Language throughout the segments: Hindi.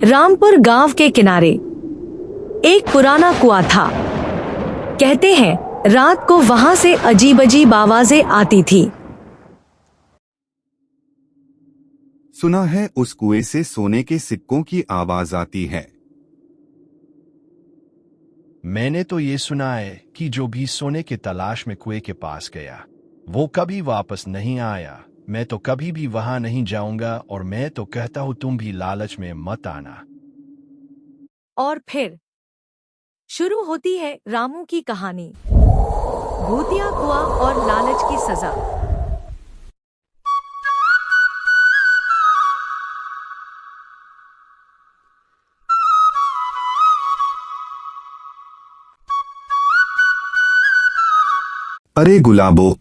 रामपुर गांव के किनारे एक पुराना कुआं था। कहते हैं रात को वहां से अजीब अजीब आवाजें आती थी। सुना है उस कुएं से सोने के सिक्कों की आवाज आती है। मैंने तो ये सुना है कि जो भी सोने की तलाश में कुएं के पास गया वो कभी वापस नहीं आया। मैं तो कभी भी वहां नहीं जाऊंगा और मैं तो कहता हूं तुम भी लालच में मत आना। और फिर शुरू होती है रामू की कहानी, भूतिया कुआं और लालच की सजा। अरे गुलाबो,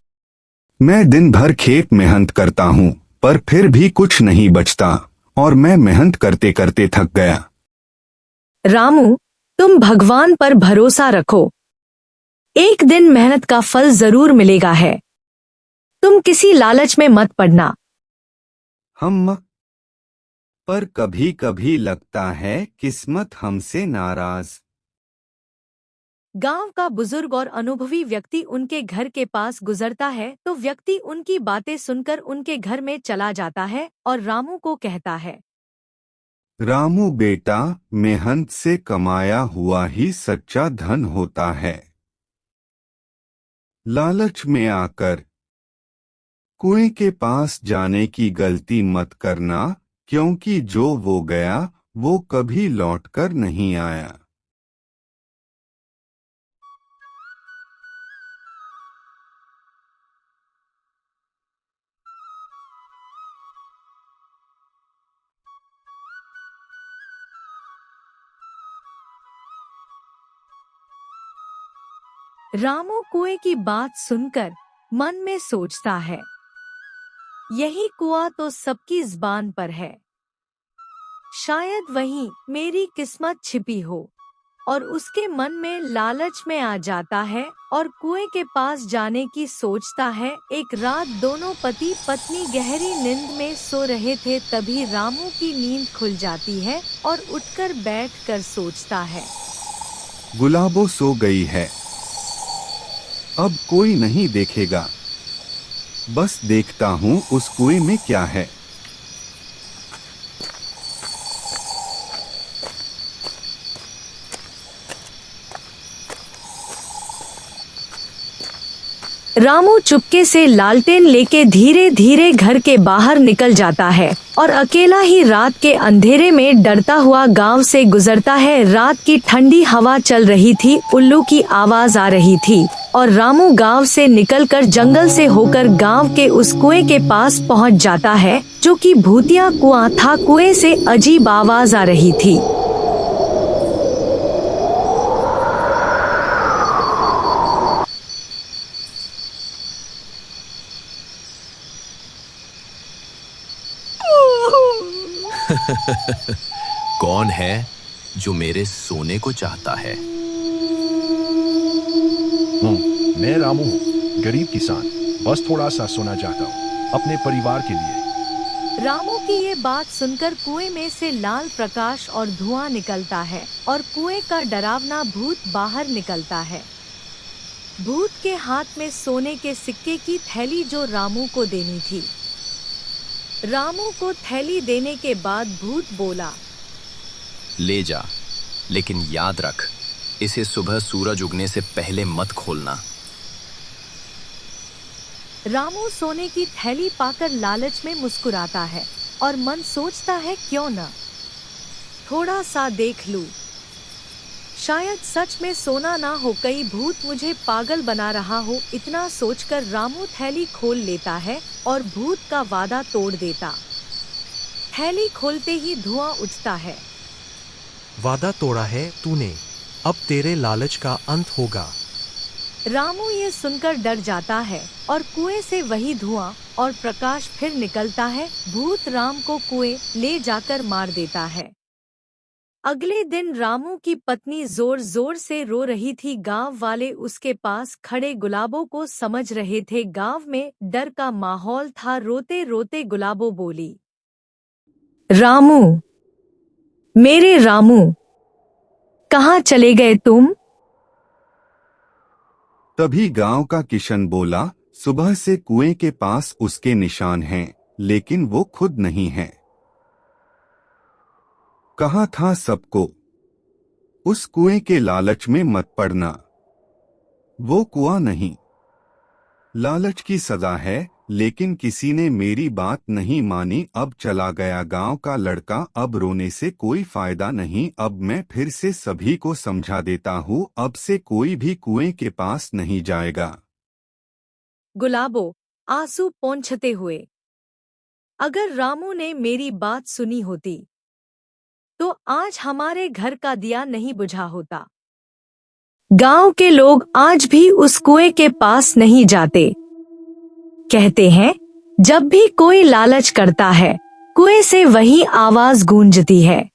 मैं दिन भर खेत मेहनत करता हूँ पर फिर भी कुछ नहीं बचता और मैं मेहनत करते करते थक गया। रामू, तुम भगवान पर भरोसा रखो, एक दिन मेहनत का फल जरूर मिलेगा है। तुम किसी लालच में मत पड़ना। हम पर कभी कभी लगता है किस्मत हमसे नाराज। गांव का बुजुर्ग और अनुभवी व्यक्ति उनके घर के पास गुजरता है तो व्यक्ति उनकी बातें सुनकर उनके घर में चला जाता है और रामू को कहता है, रामू बेटा, मेहनत से कमाया हुआ ही सच्चा धन होता है। लालच में आकर कुएं के पास जाने की गलती मत करना, क्योंकि जो वो गया वो कभी लौटकर नहीं आया। रामू कुएं की बात सुनकर मन में सोचता है, यही कुआं तो सबकी ज़बान पर है। शायद वहीं मेरी किस्मत छिपी हो। और उसके मन में लालच में आ जाता है और कुएं के पास जाने की सोचता है। एक रात दोनों पति पत्नी गहरी नींद में सो रहे थे, तभी रामू की नींद खुल जाती है और उठकर बैठकर सोचता है, गुलाबो सो गई है, अब कोई नहीं देखेगा। बस देखता हूँ उस कुएं में क्या है। रामू चुपके से लालटेन लेके धीरे धीरे घर के बाहर निकल जाता है और अकेला ही रात के अंधेरे में डरता हुआ गांव से गुजरता है। रात की ठंडी हवा चल रही थी, उल्लू की आवाज आ रही थी और रामू गांव से निकलकर जंगल से होकर गांव के उस कुएं के पास पहुंच जाता है जो कि भूतिया कुआं था। कुएं से अजीब आवाज आ रही थी। कौन है जो मेरे सोने को चाहता है? मैं रामू हूँ, गरीब किसान, बस थोड़ा सा सोना चाहता हूँ अपने परिवार के लिए। रामू की ये बात सुनकर कुएं में से लाल प्रकाश और धुआं निकलता है और कुएं का डरावना भूत बाहर निकलता है। भूत के हाथ में सोने के सिक्के की थैली जो रामू को देनी थी। रामू को थैली देने के बाद भूत बोला, ले जा, लेकिन याद रख, इसे सुबह सूरज उगने से पहले मत खोलना। रामू सोने की थैली पाकर लालच में मुस्कुराता है और मन सोचता है, क्यों न थोड़ा सा देख लूं, शायद सच में सोना ना हो, कई भूत मुझे पागल बना रहा हो। इतना सोचकर रामू थैली खोल लेता है और भूत का वादा तोड़ देता। थैली खोलते ही धुआं उठता है। वादा तोड़ा है तूने, अब तेरे लालच का अंत होगा। रामू ये सुनकर डर जाता है और कुएं से वही धुआं और प्रकाश फिर निकलता है। भूत राम को कुएं ले जाकर मार देता है। अगले दिन रामू की पत्नी जोर जोर से रो रही थी। गांव वाले उसके पास खड़े गुलाबों को समझ रहे थे। गांव में डर का माहौल था। रोते रोते गुलाबो बोली, रामू, मेरे रामू, कहाँ चले गए तुम? तभी गांव का किशन बोला, सुबह से कुएं के पास उसके निशान हैं, लेकिन वो खुद नहीं है। कहा था सबको, उस कुएं के लालच में मत पड़ना। वो कुआं नहीं, लालच की सजा है, लेकिन किसी ने मेरी बात नहीं मानी, अब चला गया गांव का लड़का। अब रोने से कोई फायदा नहीं, अब मैं फिर से सभी को समझा देता हूँ, अब से कोई भी कुएं के पास नहीं जाएगा। गुलाबो आंसू पोंछते हुए, अगर रामू ने मेरी बात सुनी होती तो आज हमारे घर का दिया नहीं बुझा होता। गांव के लोग आज भी उस कुएं के पास नहीं जाते। कहते हैं, जब भी कोई लालच करता है, कुएं से वही आवाज गूंजती है।